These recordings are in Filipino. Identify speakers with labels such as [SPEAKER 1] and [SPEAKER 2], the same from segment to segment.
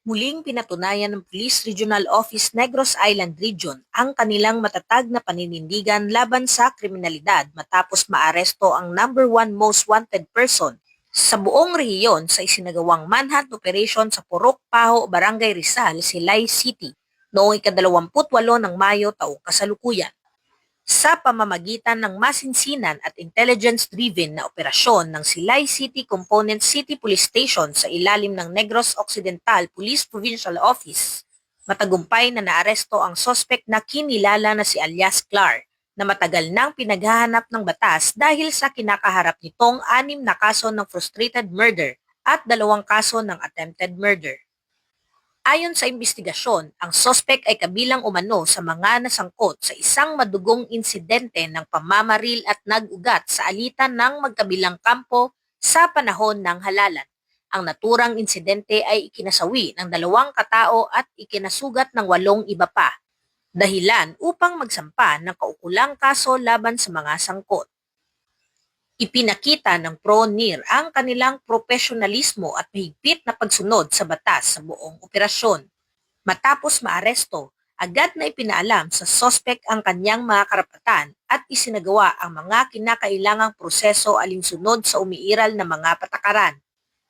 [SPEAKER 1] Muling pinatunayan ng Police Regional Office Negros Island Region ang kanilang matatag na paninindigan laban sa kriminalidad matapos maaresto ang #1 most wanted person sa buong rehiyon sa isinagawang manhunt operation sa Purok Paho, Barangay Rizal, Silay City noong ika-28 ng Mayo taong kasalukuyan. Sa pamamagitan ng masinsinan at intelligence-driven na operasyon ng Silay City Component City Police Station sa ilalim ng Negros Occidental Police Provincial Office, matagumpay na naaresto ang sospek na kinilala na si alias Clark na matagal nang pinaghahanap ng batas dahil sa kinakaharap nitong 6 na kaso ng frustrated murder at 2 kaso ng attempted murder. Ayon sa investigasyon, ang sospek ay kabilang umano sa mga nasangkot sa isang madugong insidente ng pamamaril at nag-ugat sa alitan ng magkabilang kampo sa panahon ng halalan. Ang naturang insidente ay ikinasawi ng 2 katao at ikinasugat ng 8 iba pa. Dahilan upang magsampa ng kaukulang kaso laban sa mga sangkot. Ipinakita ng Pro-NIR ang kanilang profesionalismo at mahigpit na pagsunod sa batas sa buong operasyon. Matapos maaresto, agad na ipinaalam sa sospek ang kanyang mga karapatan at isinagawa ang mga kinakailangang proseso alinsunod sa umiiral na mga patakaran.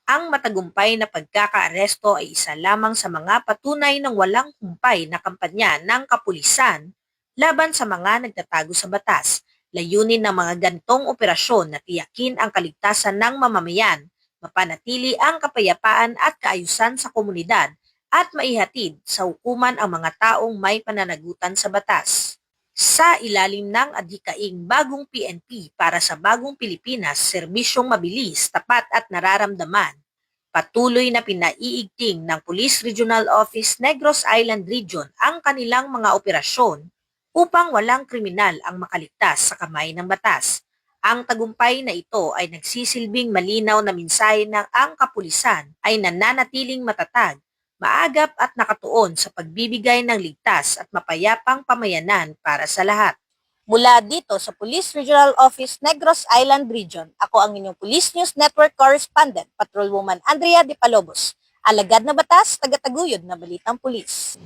[SPEAKER 1] Ang matagumpay na pagkakaaresto ay isa lamang sa mga patunay ng walang humpay na kampanya ng kapulisan laban sa mga nagtatago sa batas. Layunin ng mga gantong operasyon na tiyakin ang kaligtasan ng mamamayan, mapanatili ang kapayapaan at kaayusan sa komunidad, at maihatid sa hukuman ang mga taong may pananagutan sa batas. Sa ilalim ng adhikaing Bagong PNP para sa Bagong Pilipinas, serbisyong mabilis, tapat at nararamdaman, patuloy na pinaiigting ng Police Regional Office Negros Island Region ang kanilang mga operasyon upang walang kriminal ang makaligtas sa kamay ng batas. Ang tagumpay na ito ay nagsisilbing malinaw na mensahe ng ang kapulisan ay nananatiling matatag, maagap at nakatuon sa pagbibigay ng ligtas at mapayapang pamayanan para sa lahat. Mula dito sa Police Regional Office Negros Island Region, ako ang inyong Police News Network Correspondent, Patrolwoman Andrea De Palobos. Alagad na batas, tagataguyod na balitang pulis.